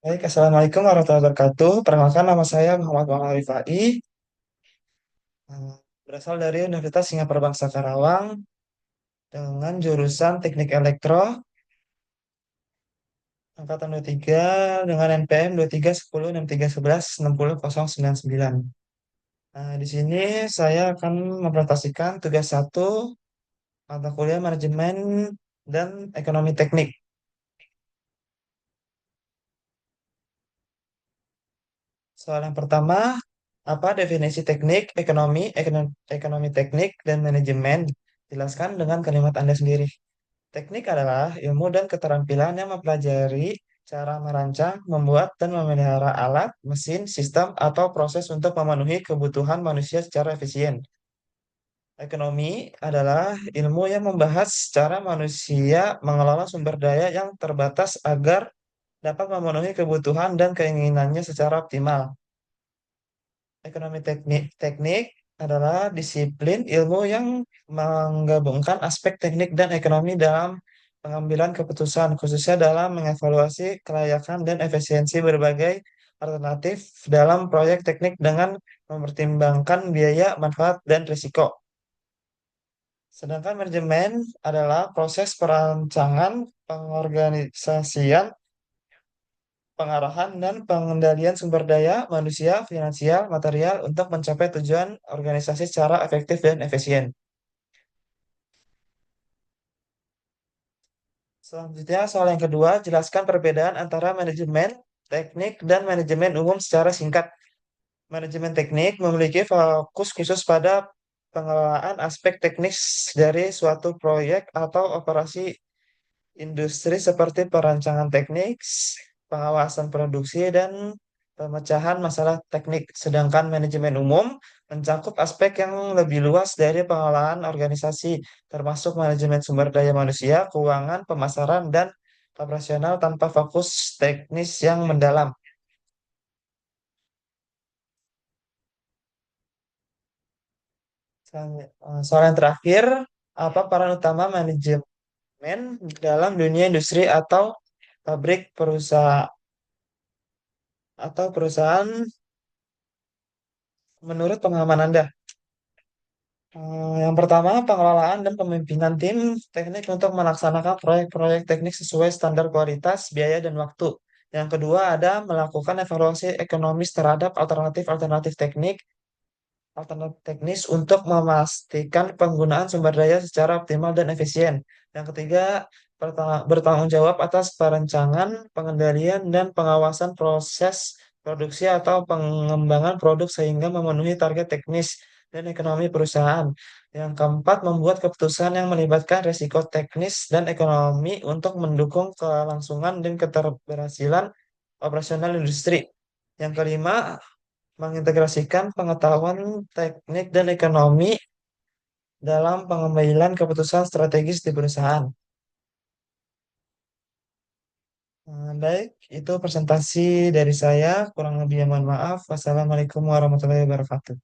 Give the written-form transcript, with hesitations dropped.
Baik, Assalamualaikum warahmatullahi wabarakatuh. Perkenalkan nama saya Muhammad Muhammad Rifai, berasal dari Universitas Singapura Bangsa Karawang dengan jurusan Teknik Elektro angkatan 23 dengan NPM 231063116009. Di sini saya akan mempresentasikan tugas satu mata kuliah manajemen dan ekonomi teknik. Soal yang pertama, apa definisi teknik, ekonomi teknik, dan manajemen? Jelaskan dengan kalimat Anda sendiri. Teknik adalah ilmu dan keterampilan yang mempelajari cara merancang, membuat, dan memelihara alat, mesin, sistem, atau proses untuk memenuhi kebutuhan manusia secara efisien. Ekonomi adalah ilmu yang membahas cara manusia mengelola sumber daya yang terbatas agar dapat memenuhi kebutuhan dan keinginannya secara optimal. Teknik adalah disiplin ilmu yang menggabungkan aspek teknik dan ekonomi dalam pengambilan keputusan, khususnya dalam mengevaluasi kelayakan dan efisiensi berbagai alternatif dalam proyek teknik dengan mempertimbangkan biaya, manfaat, dan risiko. Sedangkan manajemen adalah proses perancangan, pengorganisasian, pengarahan dan pengendalian sumber daya manusia, finansial, material untuk mencapai tujuan organisasi secara efektif dan efisien. Selanjutnya, soal yang kedua, jelaskan perbedaan antara manajemen teknik dan manajemen umum secara singkat. Manajemen teknik memiliki fokus khusus pada pengelolaan aspek teknis dari suatu proyek atau operasi industri seperti perancangan teknik, pengawasan produksi, dan pemecahan masalah teknik. Sedangkan manajemen umum mencakup aspek yang lebih luas dari pengelolaan organisasi, termasuk manajemen sumber daya manusia, keuangan, pemasaran, dan operasional tanpa fokus teknis yang mendalam. Soal yang terakhir, apa peran utama manajemen dalam dunia industri atau pabrik perusahaan menurut pengalaman Anda? Yang pertama, pengelolaan dan pemimpinan tim teknik untuk melaksanakan proyek-proyek teknik sesuai standar kualitas, biaya, dan waktu. Yang kedua, ada melakukan evaluasi ekonomis terhadap alternatif teknis untuk memastikan penggunaan sumber daya secara optimal dan efisien. Yang ketiga, bertanggung jawab atas perencanaan, pengendalian, dan pengawasan proses produksi atau pengembangan produk sehingga memenuhi target teknis dan ekonomi perusahaan. Yang keempat, membuat keputusan yang melibatkan risiko teknis dan ekonomi untuk mendukung kelangsungan dan keberhasilan operasional industri. Yang kelima, mengintegrasikan pengetahuan teknik dan ekonomi dalam pengambilan keputusan strategis di perusahaan. Baik, itu presentasi dari saya. Kurang lebih mohon maaf. Wassalamualaikum warahmatullahi wabarakatuh.